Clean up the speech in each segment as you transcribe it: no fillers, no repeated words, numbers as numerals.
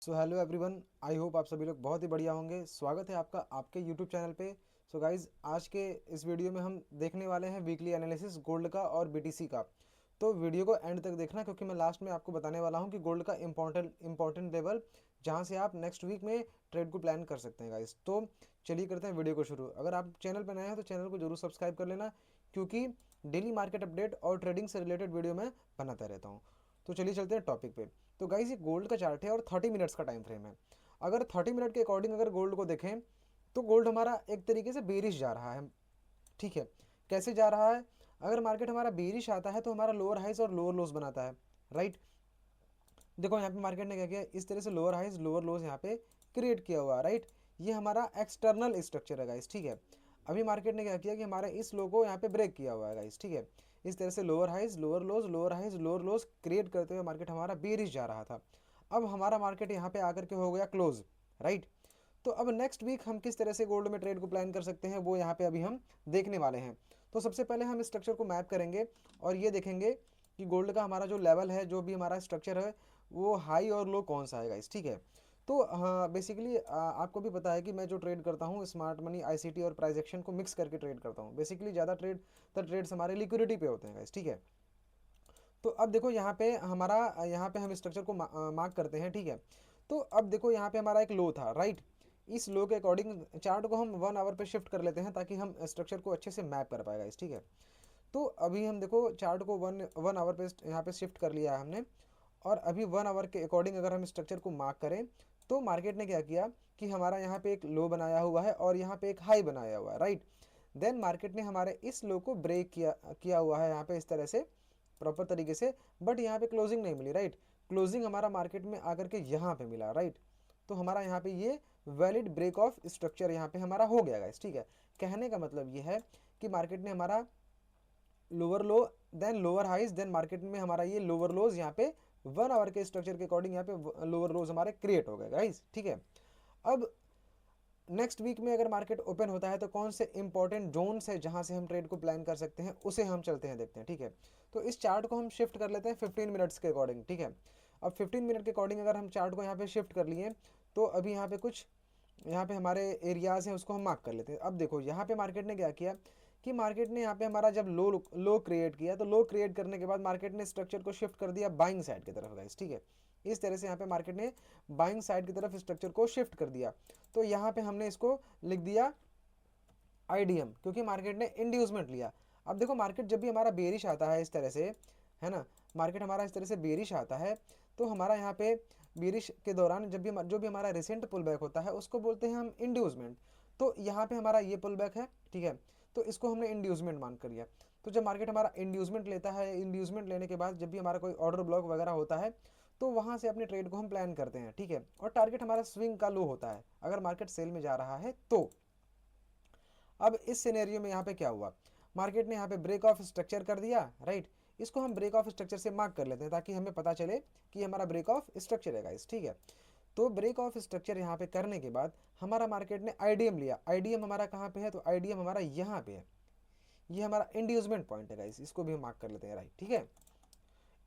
So hello everyone, I hope आप सभी लोग बहुत ही बढ़िया होंगे। स्वागत है आपका आपके यूट्यूब चैनल पे। सो गाइज, आज के इस वीडियो में हम देखने वाले हैं वीकली एनालिसिस गोल्ड का और बीटीसी का। तो वीडियो को एंड तक देखना, क्योंकि मैं लास्ट में आपको बताने वाला हूं कि गोल्ड का इंपॉर्टेंट लेवल जहां से आप नेक्स्ट वीक में ट्रेड को प्लान कर सकते हैं गाइज। तो चलिए करते हैं वीडियो को शुरू। अगर आप चैनल पर नए हैं तो चैनल को जरूर सब्सक्राइब कर लेना, क्योंकि डेली मार्केट अपडेट और ट्रेडिंग से रिलेटेड वीडियो मैं बनाता रहता हूँ। तो चलिए चलते हैं टॉपिक पे। तो गाइस, ये गोल्ड का चार्ट है और 30 मिनट्स का टाइम फ्रेम है। अगर 30 मिनट के अकॉर्डिंग अगर गोल्ड को देखें तो गोल्ड हमारा एक तरीके से बेरिश जा रहा है। ठीक है, कैसे जा रहा है? अगर मार्केट हमारा बेरिश आता है तो हमारा लोअर हाइज और लोअर लोज बनाता है। राइट, देखो यहाँ पे मार्केट ने क्या किया, इस तरह से लोअर हाइज लोअर लोज यहाँ पे क्रिएट किया हुआ है। राइट, ये हमारा एक्सटर्नल स्ट्रक्चर है गाइस। ठीक है, अभी मार्केट ने क्या किया कि हमारे इस लो को यहाँ पे ब्रेक किया हुआ है गाइस। ठीक है, इस तरह से lower highs lower lows lower highs lower lows create करते हुए मार्केट हमारा बेरिश जा रहा था। अब हमारा मार्केट यहाँ पे आकर के हो गया क्लोज। राइट, तो अब नेक्स्ट वीक हम किस तरह से गोल्ड में ट्रेड को प्लान कर सकते हैं वो यहाँ पे अभी हम देखने वाले हैं। तो सबसे पहले हम स्ट्रक्चर को मैप करेंगे और ये देखेंगे कि गोल्ड का हमारा जो लेवल है, जो भी हमारा स्ट्रक्चर है, वो हाई और लो कौन सा है गाइस। ठीक है, तो हाँ, बेसिकली आपको भी पता है कि मैं जो ट्रेड करता हूँ स्मार्ट मनी, आईसीटी और प्राइस एक्शन को मिक्स करके ट्रेड करता हूँ। बेसिकली ज़्यादा ट्रेड्स हमारे लिक्विडिटी पे होते हैं गाइस। ठीक है, तो अब देखो यहाँ पे हमारा यहाँ पे हम स्ट्रक्चर को मार्क करते हैं। ठीक है, तो अब देखो यहाँ पे हमारा एक लो था। राइट, इस लो के अकॉर्डिंग चार्ट को हम 1 आवर पे शिफ्ट कर लेते हैं ताकि हम स्ट्रक्चर को अच्छे से मैप कर पाएगा इस। ठीक है, तो अभी हम देखो चार्ट को वन वन आवर पे यहाँ पे शिफ्ट कर लिया है हमने। और अभी 1 आवर के अकॉर्डिंग अगर हम स्ट्रक्चर को मार्क करें तो मार्केट ने क्या किया कि हमारा यहाँ पे एक लो बनाया हुआ है और यहाँ पे एक हाई बनाया हुआ है। राइट, देन मार्केट ने हमारे इस लो को ब्रेक किया हुआ है यहाँ पे इस तरह से प्रॉपर तरीके से, बट यहाँ पे क्लोजिंग नहीं मिली। राइट, क्लोजिंग हमारा मार्केट में आकर के यहाँ पे मिला। राइट, तो हमारा यहाँ पे ये वैलिड ब्रेक ऑफ स्ट्रक्चर यहाँ पे हमारा हो गया गाइस। ठीक है, कहने का मतलब ये है कि मार्केट ने हमारा lower low then lower highs then market में हमारा ये लोअर लोज यहाँ पे 1 आवर के स्ट्रक्चर के अकॉर्डिंग यहाँ पे लोअर लोज हमारे क्रिएट हो गए गाइस। ठीक है, अब नेक्स्ट वीक में अगर मार्केट ओपन होता है तो कौन से इंपॉर्टेंट जोन्स है जहां से हम ट्रेड को प्लान कर सकते हैं, उसे हम चलते हैं देखते हैं। ठीक है, तो इस चार्ट को हम शिफ्ट कर लेते हैं 15 मिनट्स के अकॉर्डिंग। ठीक है, अब 15 मिनट के अकॉर्डिंग अगर हम चार्ट को यहाँ पे शिफ्ट कर लिए तो अभी यहाँ पे कुछ यहाँ पे हमारे एरियाज हैं उसको हम मार्क कर लेते हैं। अब देखो यहाँ पे मार्केट ने क्या किया कि मार्केट ने यहाँ पे हमारा जब लो लो क्रिएट किया तो लो क्रिएट करने के बाद मार्केट ने स्ट्रक्चर को शिफ्ट कर दिया बाइंग साइड की तरफ गाइस। ठीक है, इस तरह से यहाँ पे मार्केट ने बाइंग साइड की तरफ स्ट्रक्चर को शिफ्ट कर दिया। तो यहाँ पे हमने इसको लिख दिया आईडीएम, क्योंकि मार्केट ने इंड्यूसमेंट लिया। अब देखो मार्केट जब भी हमारा बेरिश आता है इस तरह से, है ना, मार्केट हमारा इस तरह से बेरिश आता है तो हमारा यहाँ पे बेरिश के दौरान जब भी जो भी हमारा रिसेंट पुल बैक होता है उसको बोलते हैं हम इंड्यूसमेंट। तो यहाँ पे हमारा ये पुल बैक है। ठीक है, तो इसको हमने इंड्यूसमेंट मान कर लिया। तो जब मार्केट हमारा इंड्यूसमेंट लेता है, इंड्यूसमेंट लेने के बाद जब भी हमारा कोई ऑर्डर ब्लॉक वगैरह होता है तो वहाँ से अपने ट्रेड को हम प्लान करते हैं। ठीक है, और टारगेट हमारा स्विंग का लो होता है अगर मार्केट सेल में जा रहा है तो। अब इस सिनेरियो में यहाँ पे क्या हुआ, मार्केट ने यहाँ पे ब्रेक ऑफ स्ट्रक्चर कर दिया। राइट, इसको हम ब्रेक ऑफ स्ट्रक्चर से मार्क कर लेते हैं ताकि हमें पता चले कि हमारा ब्रेक ऑफ स्ट्रक्चर है गाइस। ठीक है, तो ब्रेक ऑफ स्ट्रक्चर यहाँ पे करने के बाद हमारा मार्केट ने आईडीएम लिया। आईडीएम हमारा कहाँ पे है, तो आईडीएम हमारा यहाँ पे है। ये हमारा इंड्यूसमेंट पॉइंट है गाइस, इसको भी हम मार्क कर लेते हैं। राइट, ठीक है,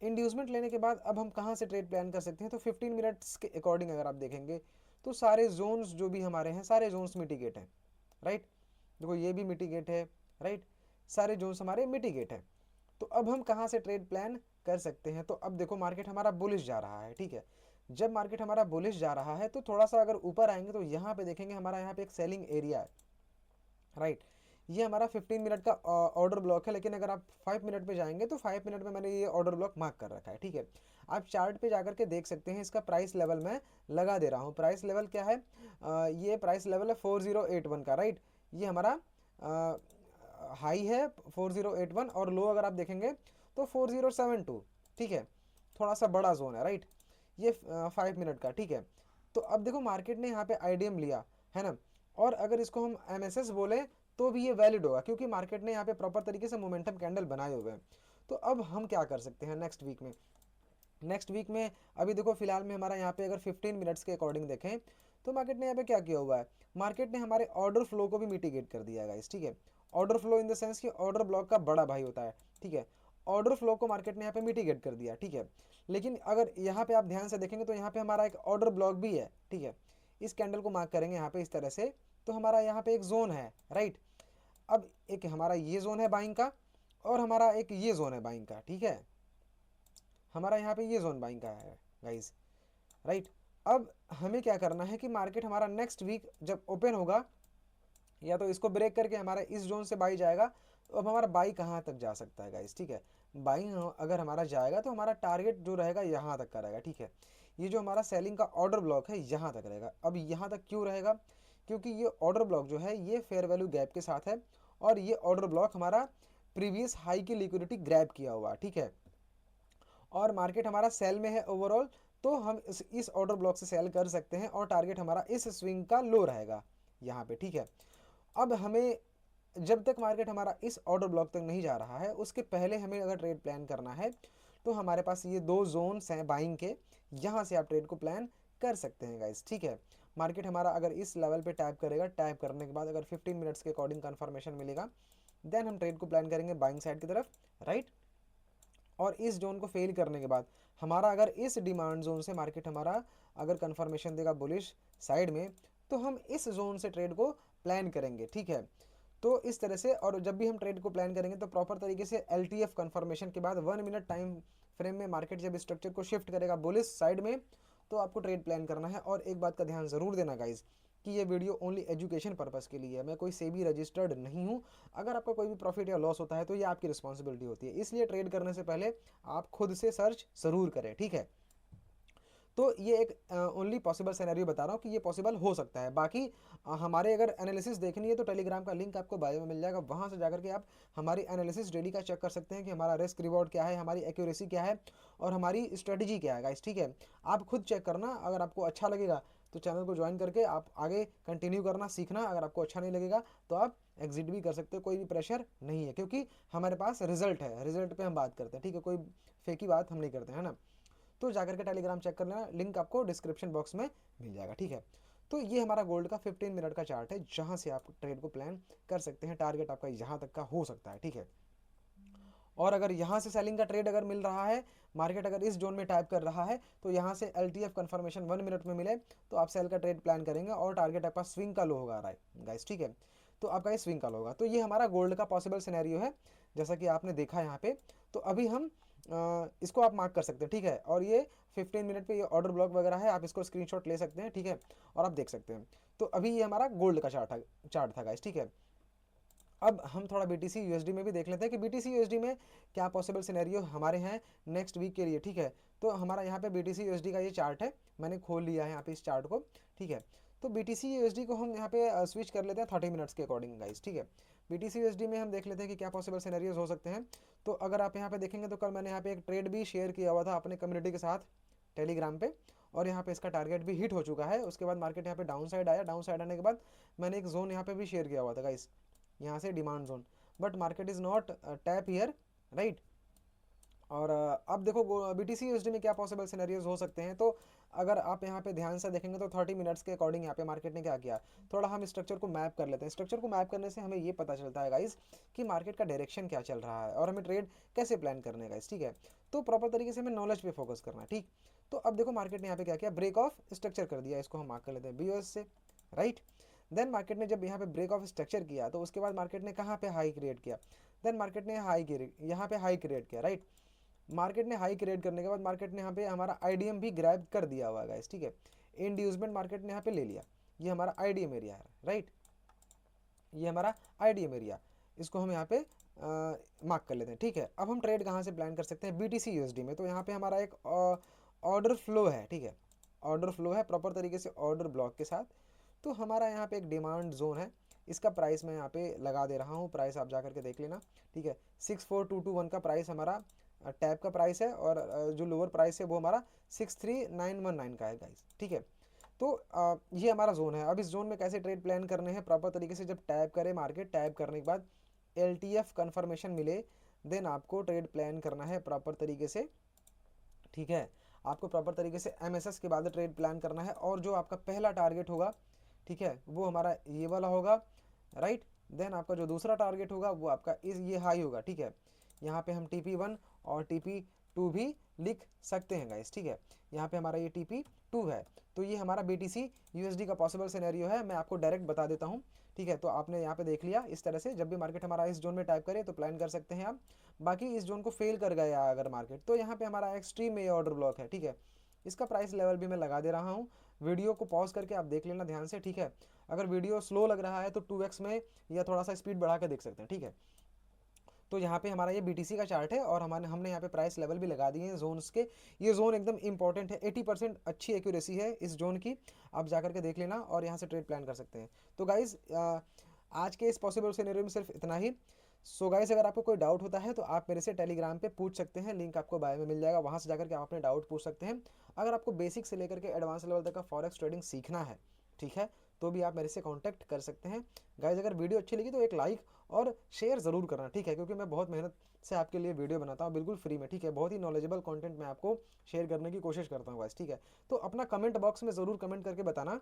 इंड्यूसमेंट लेने के बाद अब हम कहाँ से ट्रेड प्लान कर सकते हैं, तो 15 मिनट्स के अकॉर्डिंग अगर आप देखेंगे तो सारे जोन्स जो भी हमारे हैं सारे जोन्स मिटिगेट हैं। राइट, देखो ये भी मिटिगेट है। राइट, सारे जोन्स हमारे मिटिगेट हैं। तो अब हम कहाँ से ट्रेड प्लान कर सकते हैं, तो अब देखो मार्केट हमारा बुलिश जा रहा है। ठीक है, जब मार्केट हमारा बुलिश जा रहा है तो थोड़ा सा अगर ऊपर आएंगे तो यहाँ पे देखेंगे हमारा यहाँ पे एक सेलिंग एरिया है। राइट, ये हमारा 15 मिनट का ऑर्डर ब्लॉक है, लेकिन अगर आप 5 मिनट पे जाएंगे तो 5 मिनट में मैंने ये ऑर्डर ब्लॉक मार्क कर रखा है। ठीक है, आप चार्ट पे जाकर के देख सकते हैं, इसका प्राइस लेवल मैं लगा दे रहा हूँ। प्राइस लेवल क्या है, ये प्राइस लेवल है 4081 का। राइट, ये हमारा हाई है 4081 और लो अगर आप देखेंगे तो 4072। ठीक है, थोड़ा सा बड़ा जोन है। राइट, ये 5 मिनट का। ठीक है, तो अब देखो मार्केट ने यहाँ पे आईडीएम लिया है ना, और अगर इसको हम एमएसएस बोले तो भी ये वैलिड होगा क्योंकि मार्केट ने यहाँ पे प्रॉपर तरीके से मोमेंटम कैंडल बनाए हुए हैं। तो अब हम क्या कर सकते हैं नेक्स्ट वीक में, नेक्स्ट वीक में अभी देखो फिलहाल में हमारा यहाँ पे अगर 15 मिनट्स के अकॉर्डिंग देखें तो मार्केट ने यहाँ पे क्या किया हुआ है, मार्केट ने हमारे ऑर्डर फ्लो को भी मिटिगेट कर दिया है गाइस। ठीक है, order flow in the sense कि ऑर्डर ब्लॉक का बड़ा भाई होता है। ठीक है, ऑर्डर फ्लो को मार्केट ने यहाँ पे मिटिगेट कर दिया, ठीक है। लेकिन अगर यहाँ पे आप ध्यान से देखेंगे तो यहाँ पे हमारा एक ऑर्डर ब्लॉक भी है, ठीक है। इस कैंडल को मार्क करेंगे यहाँ पे इस तरह से, तो हमारा यहाँ पे एक जोन है, राइट। अब एक हमारा ये जोन है बाइंग का और हमारा एक ये जोन है बाइंग का, ठीक है। हमारा यहाँ पे ये जोन बाइंग का है गाइज, राइट। अब हमें क्या करना है कि मार्केट हमारा नेक्स्ट वीक जब ओपन होगा या तो इसको ब्रेक करके हमारा इस जोन से बाई जाएगा, तो अब हमारा बाई कहाँ तक जा सकता है गाइस, ठीक है। बाई अगर हमारा जाएगा तो हमारा टारगेट जो रहेगा यहाँ तक का रहेगा, ठीक है। ये जो हमारा सेलिंग का ऑर्डर ब्लॉक है यहाँ तक रहेगा। अब यहाँ तक क्यों रहेगा, क्योंकि ये ऑर्डर ब्लॉक जो है ये फेयर वैल्यू गैप के साथ है और ये ऑर्डर ब्लॉक हमारा प्रीवियस हाई की लिक्विडिटी ग्रैब किया हुआ, ठीक है। और मार्केट हमारा सेल में है ओवरऑल, तो हम इस ऑर्डर ब्लॉक से सेल कर सकते हैं और टारगेट हमारा इस स्विंग का लो रहेगा यहाँ पे, ठीक है। अब हमें जब तक मार्केट हमारा इस ऑर्डर ब्लॉक तक नहीं जा रहा है उसके पहले हमें अगर ट्रेड प्लान करना है तो हमारे पास ये दो जोन्स हैं बाइंग के, यहाँ से आप ट्रेड को प्लान कर सकते हैं गाइस, ठीक है। मार्केट हमारा अगर इस लेवल पे टैप करेगा, टैप करने के बाद अगर 15 मिनट्स के अकॉर्डिंग कंफर्मेशन मिलेगा, देन हम ट्रेड को प्लान करेंगे बाइंग साइड की तरफ, राइट। और इस जोन को फेल करने के बाद हमारा अगर इस डिमांड जोन से मार्केट हमारा अगर कंफर्मेशन देगा बुलिश साइड में, तो हम इस जोन से ट्रेड को प्लान करेंगे, ठीक है। तो इस तरह से, और जब भी हम ट्रेड को प्लान करेंगे तो प्रॉपर तरीके से LTF कंफर्मेशन के बाद 1 मिनट टाइम फ्रेम में मार्केट जब स्ट्रक्चर को शिफ्ट करेगा बुलिश साइड में, तो आपको ट्रेड प्लान करना है। और एक बात का ध्यान ज़रूर देना गाइज कि ये वीडियो ओनली एजुकेशन पर्पस के लिए है, मैं कोई सेबी रजिस्टर्ड नहीं हूँ। अगर आपका कोई भी प्रॉफिट या लॉस होता है तो ये आपकी रिस्पॉन्सिबिलिटी होती है, इसलिए ट्रेड करने से पहले आप खुद से सर्च ज़रूर करें, ठीक है। तो ये एक ओनली पॉसिबल सिनेरियो बता रहा हूँ कि ये पॉसिबल हो सकता है। बाकी हमारे अगर एनालिसिस देखनी है तो टेलीग्राम का लिंक आपको बायो में मिल जाएगा, वहाँ से जाकर के आप हमारी एनालिसिस डेली का चेक कर सकते हैं कि हमारा रिस्क रिवॉर्ड क्या है, हमारी एक्यूरेसी क्या है और हमारी स्ट्रेटजी क्या है गाइस, ठीक है। आप खुद चेक करना, अगर आपको अच्छा लगेगा तो चैनल को ज्वाइन करके आप आगे कंटिन्यू करना सीखना, अगर आपको अच्छा नहीं लगेगा तो आप एग्जिट भी कर सकते हो, कोई भी प्रेशर नहीं है, क्योंकि हमारे पास रिजल्ट है, रिजल्ट पे हम बात करते हैं, ठीक है। कोई फेकी बात हम नहीं करते हैं ना। तो जाकर के टेलीग्राम चेक कर लेना, लिंक आपको डिस्क्रिप्शन बॉक्स में मिल जाएगा, ठीक है। तो ये हमारा गोल्ड का 15 मिनट का चार्ट है जहां से आप ट्रेड को प्लान कर सकते हैं। टारगेट आपका यहाँ तक का हो सकता है, ठीक है। और अगर यहाँ से सेलिंग का ट्रेड अगर मिल रहा है, मार्केट अगर इस जोन में टाइप कर रहा है, तो यहाँ से LTF कंफर्मेशन 1 मिनट में मिले तो आप सेल का ट्रेड प्लान करेंगे और टारगेट आपका स्विंग का लो होगा गाइस, ठीक है। तो आपका ये स्विंग का लो होगा। तो ये हमारा गोल्ड का पॉसिबल सिनेरियो है जैसा कि आपने देखा यहाँ पे। तो अभी हम इसको आप मार्क कर सकते हैं, ठीक है। और ये 15 मिनट पे ये ऑर्डर ब्लॉक वगैरह है, आप इसको स्क्रीनशॉट ले सकते हैं, ठीक है, और आप देख सकते हैं। तो अभी ये हमारा गोल्ड का चार्ट था गाइस, ठीक है। अब हम थोड़ा BTC USD में भी देख लेते हैं कि BTC USD में क्या पॉसिबल सिनेरियो हमारे हैं नेक्स्ट वीक के लिए, ठीक है। तो हमारा यहाँ पे BTC USD का ये चार्ट है, मैंने खोल लिया है यहाँ पे इस चार्ट को, ठीक है। तो BTC USD को हम यहाँ पे स्विच कर लेते हैं 30 मिनट्स के अकॉर्डिंग गाइस, ठीक है। BTC USD में हम देख लेते हैं कि क्या पॉसिबल सिनेरियोज हो सकते हैं। तो अगर आप यहाँ पे देखेंगे तो कल मैंने यहाँ पे एक ट्रेड भी शेयर किया हुआ था अपने कम्युनिटी के साथ टेलीग्राम पे, और यहाँ पे इसका टारगेट भी हिट हो चुका है। उसके बाद मार्केट यहाँ पे डाउन साइड आया, डाउन साइड आने के बाद मैंने एक जोन यहाँ पे भी शेयर किया हुआ था गाइस, यहाँ से demand zone, but market is not tap here, right. और अब देखो BTC USD में क्या पॉसिबल सिनेरियोज हो सकते हैं। तो अगर आप यहाँ पे ध्यान से देखेंगे तो 30 मिनट्स के अकॉर्डिंग यहाँ पे मार्केट ने क्या किया, थोड़ा हम स्ट्रक्चर को मैप कर लेते हैं। स्ट्रक्चर को मैप करने से हमें ये पता चलता है गाइस कि मार्केट का डायरेक्शन क्या चल रहा है और हमें ट्रेड कैसे प्लान करने है गाइस, ठीक है। तो प्रॉपर तरीके से हमें नॉलेज पे फोकस करना है, ठीक। तो अब देखो मार्केट ने यहाँ पे क्या किया, ब्रेक ऑफ स्ट्रक्चर कर दिया, इसको हम मार्क कर लेते हैं BOS से, राइट। देन मार्केट ने जब यहाँ पे ब्रेक ऑफ स्ट्रक्चर किया तो उसके बाद मार्केट ने कहाँ पे हाई क्रिएट किया, देन मार्केट ने यहाँ पे हाई क्रिएट किया, राइट। मार्केट ने हाई क्रिएट करने के बाद मार्केट ने यहाँ पे हमारा IDM भी ग्रैब कर दिया हुआ है गाइस, ठीक है। इंड्यूसमेंट मार्केट ने यहाँ पे ले लिया, ये हमारा IDM एरिया है, राइट। ये हमारा IDM एरिया, इसको हम यहाँ पे मार्क कर लेते हैं, ठीक है। अब हम ट्रेड कहाँ से प्लान कर सकते हैं BTC USD में। तो यहाँ पे हमारा एक ऑर्डर फ्लो है, ठीक है, ऑर्डर फ्लो है प्रॉपर तरीके से ऑर्डर ब्लॉक के साथ। तो हमारा यहाँ पे एक डिमांड जोन है, इसका प्राइस मैं यहाँ पे लगा दे रहा हूँ, प्राइस आप जा करके देख लेना, ठीक है। 64221 का प्राइस हमारा टैप का प्राइस है, और जो लोअर प्राइस है वो हमारा 63919 का है गाइस, ठीक है। तो ये हमारा जोन है। अब इस जोन में कैसे ट्रेड प्लान करने हैं प्रॉपर तरीके से, जब टैप करे मार्केट, टैप करने के बाद LTF कन्फर्मेशन मिले, देन आपको ट्रेड प्लान करना है प्रॉपर तरीके से, ठीक है। आपको प्रॉपर तरीके से MSS के बाद ट्रेड प्लान करना है, और जो आपका पहला टारगेट होगा, ठीक है, वो हमारा ये वाला होगा, राइट। देन आपका जो दूसरा टारगेट होगा वो आपका इस ये हाई होगा, ठीक है। यहाँ पे हम TP1 और TP2 भी लिख सकते हैं गाइस, ठीक है। यहाँ पे हमारा ये TP2 है, तो ये हमारा BTC USD का पॉसिबल सिनेरियो है। मैं आपको डायरेक्ट बता देता हूँ, ठीक है। तो आपने यहाँ पे देख लिया, इस तरह से जब भी मार्केट हमारा इस जोन में टाइप करे तो प्लान कर सकते हैं आप। बाकी इस जोन को फेल कर गया अगर मार्केट, तो यहाँ पे हमारा एक्सट्रीम में ऑर्डर ब्लॉक है, ठीक है। इसका प्राइस लेवल भी मैं लगा दे रहा हूँ, वीडियो को पॉज करके आप देख लेना ध्यान से, ठीक है। अगर वीडियो स्लो लग रहा है तो 2x में या थोड़ा सा स्पीड बढ़ा कर देख सकते हैं, ठीक है। तो यहाँ पे हमारा ये BTC का चार्ट है और हमने यहाँ पे प्राइस लेवल भी लगा दिए हैं जोन्स के। ये जोन एकदम इंपॉर्टेंट है, 80% अच्छी एक्यूरेसी है इस जोन की, आप जाकर के देख लेना और यहाँ से ट्रेड प्लान कर सकते हैं। तो गाइज आज के इस पॉसिबल सिनेरियो में सिर्फ इतना ही। सो गाइस, अगर आपको कोई डाउट होता है तो आप मेरे से टेलीग्राम पे पूछ सकते हैं, लिंक आपको बायो में मिल जाएगा, वहाँ से जाकर के आप अपने डाउट पूछ सकते हैं। अगर आपको बेसिक से लेकर के एडवांस लेवल तक का फॉरेक्स ट्रेडिंग सीखना है, ठीक है, तो भी आप मेरे से कांटेक्ट कर सकते हैं। गाइज अगर वीडियो अच्छी लगी तो एक लाइक और शेयर ज़रूर करना, ठीक है, क्योंकि मैं बहुत मेहनत से आपके लिए वीडियो बनाता हूँ बिल्कुल फ्री में, ठीक है। बहुत ही नॉलेजेबल कंटेंट मैं आपको शेयर करने की कोशिश करता हूँ गाइस, ठीक है। तो अपना कमेंट बॉक्स में ज़रूर कमेंट करके बताना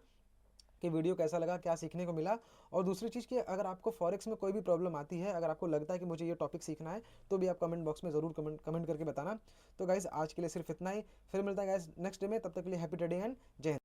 कि वीडियो कैसा लगा, क्या सीखने को मिला। और दूसरी चीज़ कि अगर आपको फॉरेक्स में कोई भी प्रॉब्लम आती है, अगर आपको लगता है कि मुझे ये टॉपिक सीखना है, तो भी आप कमेंट बॉक्स में ज़रूर कमेंट करके बताना। तो गाइज़ आज के लिए सिर्फ इतना ही, फिर मिलता है गाइज़ नेक्स्ट डे में, तब तक के लिए हैप्पी ट्रेडिंग एंड जय हिंद।